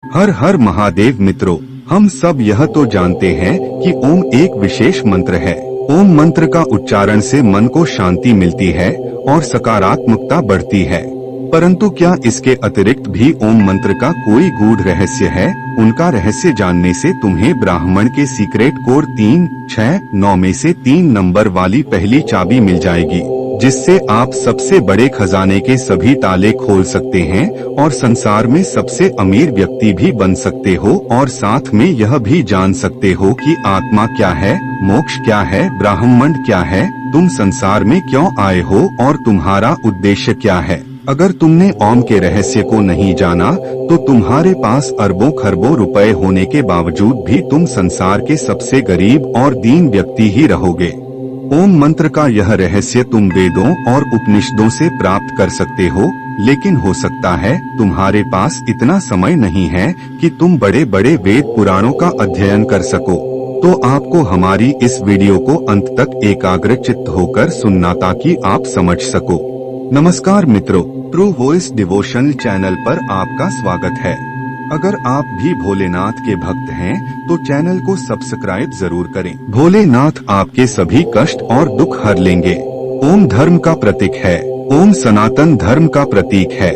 हर हर महादेव मित्रों, हम सब यह तो जानते हैं कि ओम एक विशेष मंत्र है। ओम मंत्र का उच्चारण से मन को शांति मिलती है और सकारात्मकता बढ़ती है। परंतु क्या इसके अतिरिक्त भी ओम मंत्र का कोई गूढ़ रहस्य है? उनका रहस्य जानने से तुम्हें ब्राह्मण के सीक्रेट कोड 369 में से 3 नंबर वाली पहली चाबी मिल जाएगी, जिससे आप सबसे बड़े खजाने के सभी ताले खोल सकते हैं और संसार में सबसे अमीर व्यक्ति भी बन सकते हो। और साथ में यह भी जान सकते हो कि आत्मा क्या है, मोक्ष क्या है, ब्रह्मांड क्या है, तुम संसार में क्यों आए हो और तुम्हारा उद्देश्य क्या है। अगर तुमने ओम के रहस्य को नहीं जाना तो तुम्हारे पास अरबों खरबों रुपए होने के बावजूद भी तुम संसार के सबसे गरीब और दीन व्यक्ति ही रहोगे। ओम मंत्र का यह रहस्य तुम वेदों और उपनिषदों से प्राप्त कर सकते हो, लेकिन हो सकता है तुम्हारे पास इतना समय नहीं है कि तुम बड़े बड़े वेद पुराणों का अध्ययन कर सको। तो आपको हमारी इस वीडियो को अंत तक एकाग्रचित्त होकर सुनना ताकि आप समझ सको। नमस्कार मित्रों, ट्रू वॉइस डिवोशनल चैनल पर आपका स्वागत है। अगर आप भी भोलेनाथ के भक्त हैं तो चैनल को सब्सक्राइब जरूर करें। भोलेनाथ आपके सभी कष्ट और दुख हर लेंगे। ओम धर्म का प्रतीक है। ओम सनातन धर्म का प्रतीक है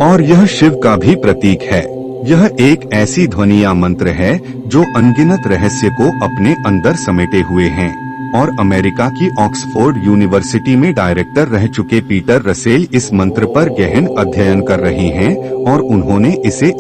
और यह शिव का भी प्रतीक है। यह एक ऐसी ध्वनि या मंत्र है जो अनगिनत रहस्य को अपने अंदर समेटे हुए हैं। और अमेरिका की ऑक्सफोर्ड यूनिवर्सिटी में डायरेक्टर रह चुके पीटर रसेल इस मंत्र पर गहन अध्ययन कर रहे हैं और उन्होंने इसे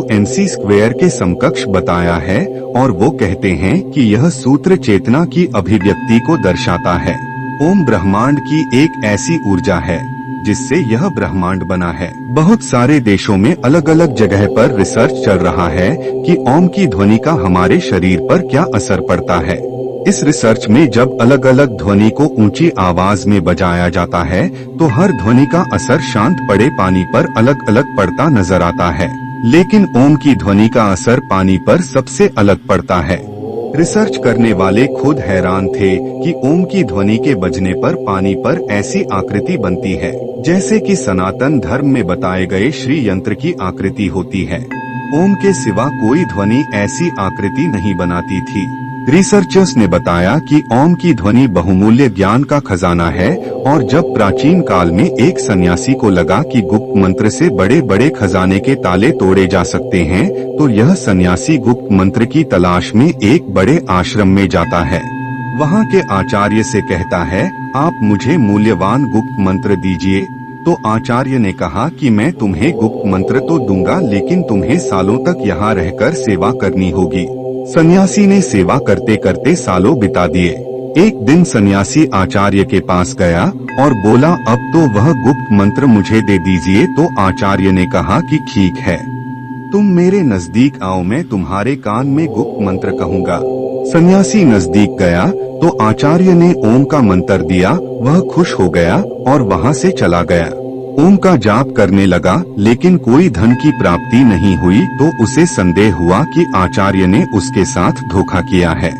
=MC² के समकक्ष बताया है। और वो कहते हैं कि यह सूत्र चेतना की अभिव्यक्ति को दर्शाता है। ओम ब्रह्मांड की एक ऐसी ऊर्जा है जिससे यह ब्रह्मांड बना है। बहुत सारे देशों में अलग अलग जगह पर रिसर्च चल रहा है कि ओम की ध्वनि का हमारे शरीर पर क्या असर पड़ता है। इस रिसर्च में जब अलग अलग ध्वनि को ऊंची आवाज में बजाया जाता है तो हर ध्वनि का असर शांत पड़े पानी पर अलग अलग पड़ता नजर आता है, लेकिन ओम की ध्वनि का असर पानी पर सबसे अलग पड़ता है। रिसर्च करने वाले खुद हैरान थे कि ओम की ध्वनि के बजने पर पानी पर ऐसी आकृति बनती है जैसे कि सनातन धर्म में बताए गए श्री यंत्र की आकृति होती है। ओम के सिवा कोई ध्वनि ऐसी आकृति नहीं बनाती थी। रिसर्चर्स ने बताया कि ओम की ध्वनि बहुमूल्य ज्ञान का खजाना है और जब प्राचीन काल में एक सन्यासी को लगा कि गुप्त मंत्र से बड़े बड़े खजाने के ताले तोड़े जा सकते हैं तो यह सन्यासी गुप्त मंत्र की तलाश में एक बड़े आश्रम में जाता है। वहाँ के आचार्य से कहता है, आप मुझे मूल्यवान गुप्त मंत्र दीजिए। तो आचार्य ने कहा कि मैं तुम्हें गुप्त मंत्र तो दूंगा, लेकिन तुम्हें सालों तक यहाँ रहकर सेवा करनी होगी। सन्यासी ने सेवा करते करते सालों बिता दिए। एक दिन सन्यासी आचार्य के पास गया और बोला, अब तो वह गुप्त मंत्र मुझे दे दीजिए। तो आचार्य ने कहा कि ठीक है, तुम मेरे नजदीक आओ, मैं तुम्हारे कान में गुप्त मंत्र कहूँगा। सन्यासी नजदीक गया तो आचार्य ने ओम का मंत्र दिया। वह खुश हो गया और वहाँ से चला गया। ओम का जाप करने लगा, लेकिन कोई धन की प्राप्ति नहीं हुई। तो उसे संदेह हुआ कि आचार्य ने उसके साथ धोखा किया है।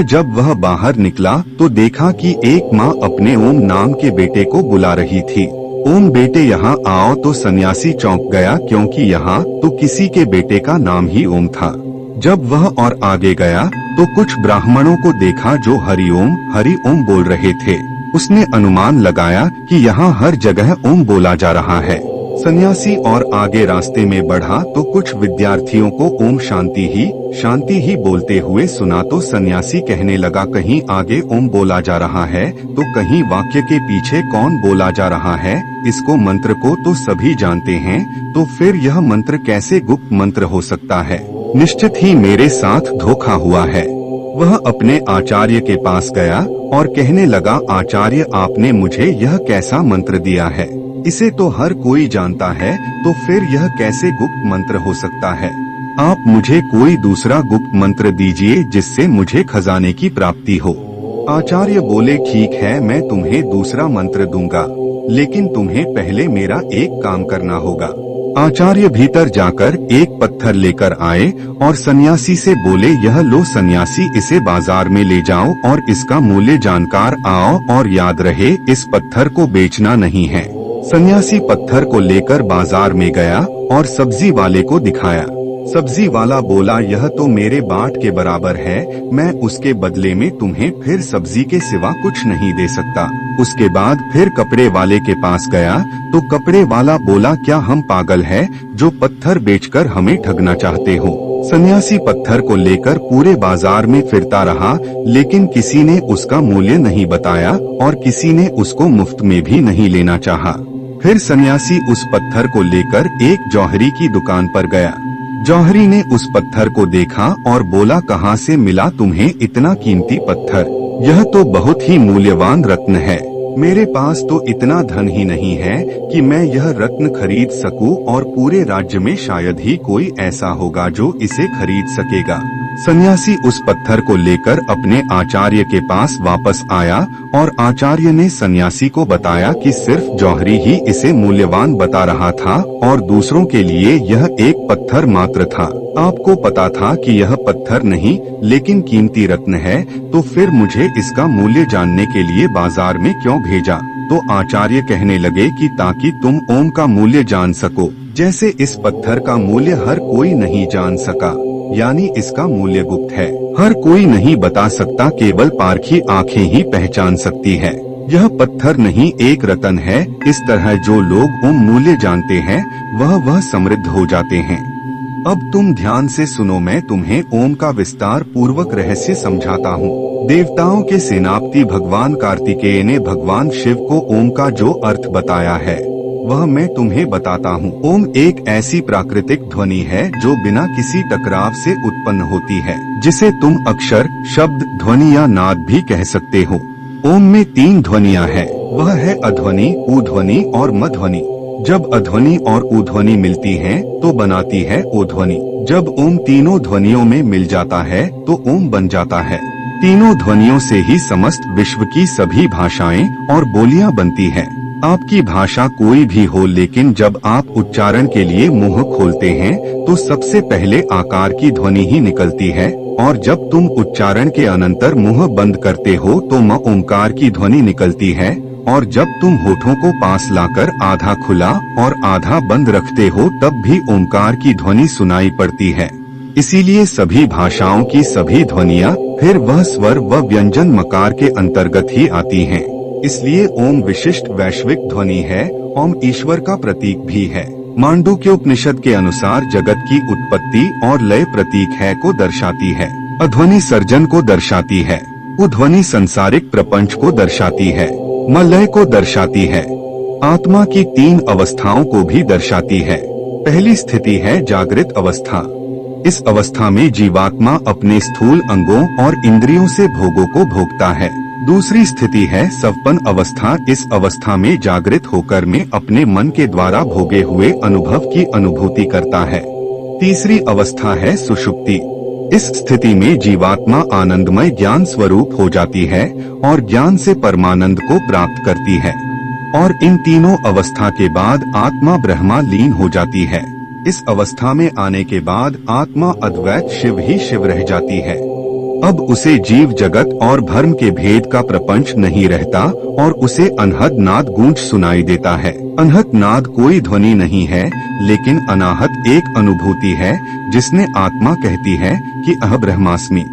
जब वह बाहर निकला तो देखा कि एक माँ अपने ओम नाम के बेटे को बुला रही थी। ओम बेटे यहाँ आओ। तो सन्यासी चौंक गया, क्योंकि यहाँ तो किसी के बेटे का नाम ही ओम था। जब वह और आगे गया तो कुछ ब्राह्मणों को देखा जो हरि ओम बोल रहे थे। उसने अनुमान लगाया कि यहाँ हर जगह ओम बोला जा रहा है। सन्यासी और आगे रास्ते में बढ़ा तो कुछ विद्यार्थियों को ओम शांति ही बोलते हुए सुना। तो सन्यासी कहने लगा, कहीं आगे ओम बोला जा रहा है तो कहीं वाक्य के पीछे कौन बोला जा रहा है। इसको मंत्र को तो सभी जानते हैं, तो फिर यह मंत्र कैसे गुप्त मंत्र हो सकता है। निश्चित ही मेरे साथ धोखा हुआ है। वह अपने आचार्य के पास गया और कहने लगा, आचार्य आपने मुझे यह कैसा मंत्र दिया है, इसे तो हर कोई जानता है, तो फिर यह कैसे गुप्त मंत्र हो सकता है। आप मुझे कोई दूसरा गुप्त मंत्र दीजिए जिससे मुझे खजाने की प्राप्ति हो। आचार्य बोले, ठीक है, मैं तुम्हें दूसरा मंत्र दूंगा, लेकिन तुम्हें पहले मेरा एक काम करना होगा। आचार्य भीतर जाकर एक पत्थर लेकर आए और सन्यासी से बोले, यह लो सन्यासी, इसे बाजार में ले जाओ और इसका मूल्य जानकर आओ, और याद रहे इस पत्थर को बेचना नहीं है। सन्यासी पत्थर को लेकर बाजार में गया और सब्जी वाले को दिखाया। सब्जी वाला बोला, यह तो मेरे बाट के बराबर है, मैं उसके बदले में तुम्हें फिर सब्जी के सिवा कुछ नहीं दे सकता। उसके बाद फिर कपड़े वाले के पास गया तो कपड़े वाला बोला, क्या हम पागल है जो पत्थर बेचकर हमें ठगना चाहते हो। सन्यासी पत्थर को लेकर पूरे बाजार में फिरता रहा, लेकिन किसी ने उसका मूल्य नहीं बताया और किसी ने उसको मुफ्त में भी नहीं लेना चाहा। फिर सन्यासी उस पत्थर को लेकर एक जौहरी की दुकान पर गया। जौहरी ने उस पत्थर को देखा और बोला, कहाँ से मिला तुम्हें इतना कीमती पत्थर? यह तो बहुत ही मूल्यवान रत्न है। मेरे पास तो इतना धन ही नहीं है कि मैं यह रत्न खरीद सकूं और पूरे राज्य में शायद ही कोई ऐसा होगा जो इसे खरीद सकेगा। सन्यासी उस पत्थर को लेकर अपने आचार्य के पास वापस आया और आचार्य ने सन्यासी को बताया कि सिर्फ जौहरी ही इसे मूल्यवान बता रहा था और दूसरों के लिए यह एक पत्थर मात्र था। आपको पता था कि यह पत्थर नहीं लेकिन कीमती रत्न है, तो फिर मुझे इसका मूल्य जानने के लिए बाजार में क्यों भेजा? तो आचार्य कहने लगे कि ताकि तुम ओम का मूल्य जान सको। जैसे इस पत्थर का मूल्य हर कोई नहीं जान सका, यानी इसका मूल्य गुप्त है, हर कोई नहीं बता सकता, केवल पारखी आंखें ही पहचान सकती है। यह पत्थर नहीं एक रतन है। इस तरह जो लोग ओम मूल्य जानते हैं वह समृद्ध हो जाते हैं। अब तुम ध्यान से सुनो, मैं तुम्हें ओम का विस्तार पूर्वक रहस्य समझाता हूँ। देवताओं के सेनापति भगवान कार्तिकेय ने भगवान शिव को ओम का जो अर्थ बताया है वह मैं तुम्हें बताता हूँ। ओम एक ऐसी प्राकृतिक ध्वनि है जो बिना किसी टकराव से उत्पन्न होती है, जिसे तुम अक्षर, शब्द, ध्वनि या नाद भी कह सकते हो। ओम में 3 ध्वनियाँ हैं, वह है अध्वनि, उध्वनि और मध्वनि। जब अध्वनि और उध्वनि मिलती हैं, तो बनाती है ओध्वनि। जब ओम तीनों ध्वनियों में मिल जाता है तो ओम बन जाता है। तीनों ध्वनियों से ही समस्त विश्व की सभी भाषाएं और बोलियां बनती हैं। आपकी भाषा कोई भी हो, लेकिन जब आप उच्चारण के लिए मुंह खोलते हैं तो सबसे पहले आकार की ध्वनि ही निकलती है, और जब तुम उच्चारण के अनंतर मुंह बंद करते हो तो म ओंकार की ध्वनि निकलती है, और जब तुम होठों को पास लाकर आधा खुला और आधा बंद रखते हो तब भी ओंकार की ध्वनि सुनाई पड़ती है। इसीलिए सभी भाषाओं की सभी ध्वनियाँ फिर वह स्वर व व्यंजन मकार के अंतर्गत ही आती हैं। इसलिए ओम विशिष्ट वैश्विक ध्वनि है। ओम ईश्वर का प्रतीक भी है। मांडुक्य उपनिषद के अनुसार जगत की उत्पत्ति और लय प्रतीक है को दर्शाती है। अध्वनि सर्जन को दर्शाती है। उध्वनि सांसारिक प्रपंच को दर्शाती है। मलय को दर्शाती है। आत्मा की 3 अवस्थाओं को भी दर्शाती है। पहली स्थिति है जागृत अवस्था। इस अवस्था में जीवात्मा अपने स्थूल अंगों और इंद्रियों से भोगों को भोगता है। दूसरी स्थिति है सवपन अवस्था। इस अवस्था में जागृत होकर में अपने मन के द्वारा भोगे हुए अनुभव की अनुभूति करता है। तीसरी अवस्था है सुषुप्ति। इस स्थिति में जीवात्मा आनंदमय ज्ञान स्वरूप हो जाती है और ज्ञान से परमानंद को प्राप्त करती है, और इन तीनों अवस्था के बाद आत्मा ब्रह्मा लीन हो जाती है। इस अवस्था में आने के बाद आत्मा अद्वैत शिव ही शिव रह जाती है। अब उसे जीव जगत और भ्रम के भेद का प्रपंच नहीं रहता और उसे अनहद नाद गूंज सुनाई देता है। अनहद नाद कोई ध्वनि नहीं है, लेकिन अनाहत एक अनुभूति है जिसने आत्मा कहती है कि अह ब्रह्मास्मि,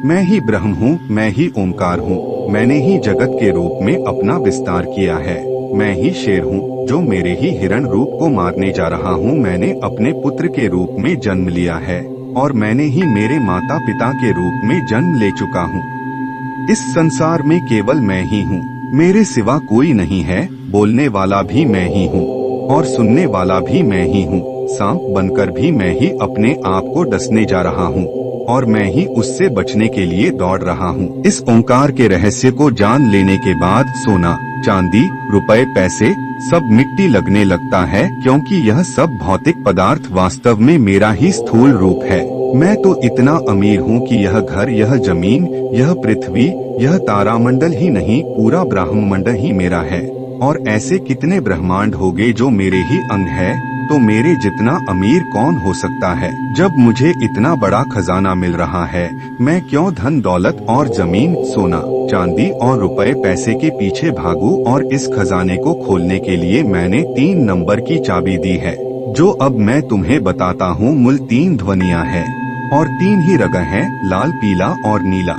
मैं ही ब्रह्म हूँ, मैं ही ओंकार हूँ, मैंने ही जगत के रूप में अपना विस्तार किया है, मैं ही शेर हूँ जो मेरे ही हिरण रूप को मारने जा रहा हूँ, मैंने अपने पुत्र के रूप में जन्म लिया है और मैंने ही मेरे माता पिता के रूप में जन्म ले चुका हूँ। इस संसार में केवल मैं ही हूँ, मेरे सिवा कोई नहीं है। बोलने वाला भी मैं ही हूँ और सुनने वाला भी मैं ही हूँ। सांप बनकर भी मैं ही अपने आप को डसने जा रहा हूँ और मैं ही उससे बचने के लिए दौड़ रहा हूँ। इस ओंकार के रहस्य को जान लेने के बाद सोना, चांदी, रुपए, पैसे सब मिट्टी लगने लगता है, क्योंकि यह सब भौतिक पदार्थ वास्तव में मेरा ही स्थूल रूप है। मैं तो इतना अमीर हूँ कि यह घर, यह जमीन, यह पृथ्वी, यह तारामंडल ही नहीं, पूरा ब्रह्मंडल ही मेरा है। और ऐसे कितने ब्रह्मांड होंगे जो मेरे ही अंग है, तो मेरे जितना अमीर कौन हो सकता है। जब मुझे इतना बड़ा खजाना मिल रहा है, मैं क्यों धन दौलत और जमीन, सोना, चांदी और रुपए पैसे के पीछे भागूं। और इस खजाने को खोलने के लिए मैंने 3 नंबर की चाबी दी है। जो अब मैं तुम्हें बताता हूँ मूल 3 ध्वनियाँ हैं और 3 ही रंग हैं, लाल, पीला और नीला।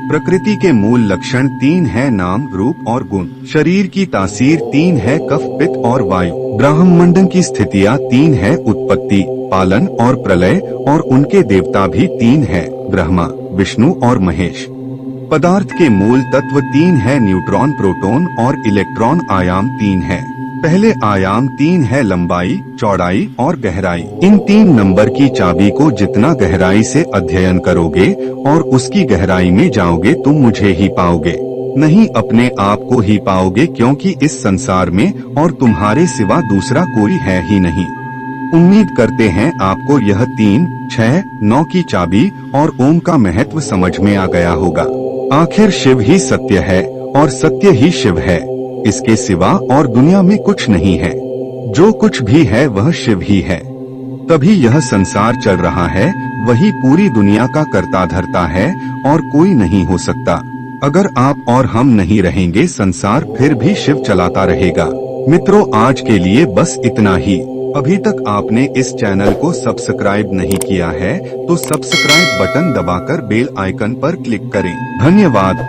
प्रकृति के मूल लक्षण 3 है, नाम, रूप और गुण। शरीर की तासीर 3 है, कफ, पित्त और वायु। ब्रह्मांड की स्थितियाँ 3 है, उत्पत्ति, पालन और प्रलय, और उनके देवता भी 3 है, ब्रह्मा, विष्णु और महेश। पदार्थ के मूल तत्व 3 है, न्यूट्रॉन, प्रोटॉन और इलेक्ट्रॉन। आयाम 3 है। पहले आयाम 3 है, लंबाई, चौड़ाई और गहराई। इन 3 नंबर की चाबी को जितना गहराई से अध्ययन करोगे और उसकी गहराई में जाओगे तुम मुझे ही पाओगे, नहीं अपने आप को ही पाओगे, क्योंकि इस संसार में और तुम्हारे सिवा दूसरा कोई है ही नहीं। उम्मीद करते हैं आपको यह 3, 6, 9 की चाबी और ओम का महत्व समझ में आ गया होगा। आखिर शिव ही सत्य है और सत्य ही शिव है, इसके सिवा और दुनिया में कुछ नहीं है। जो कुछ भी है वह शिव ही है, तभी यह संसार चल रहा है। वही पूरी दुनिया का कर्ता धर्ता है और कोई नहीं हो सकता। अगर आप और हम नहीं रहेंगे संसार फिर भी शिव चलाता रहेगा। मित्रों, आज के लिए बस इतना ही। अभी तक आपने इस चैनल को सब्सक्राइब नहीं किया है तो सब्सक्राइब बटन दबाकर बेल आइकन पर क्लिक करें। धन्यवाद।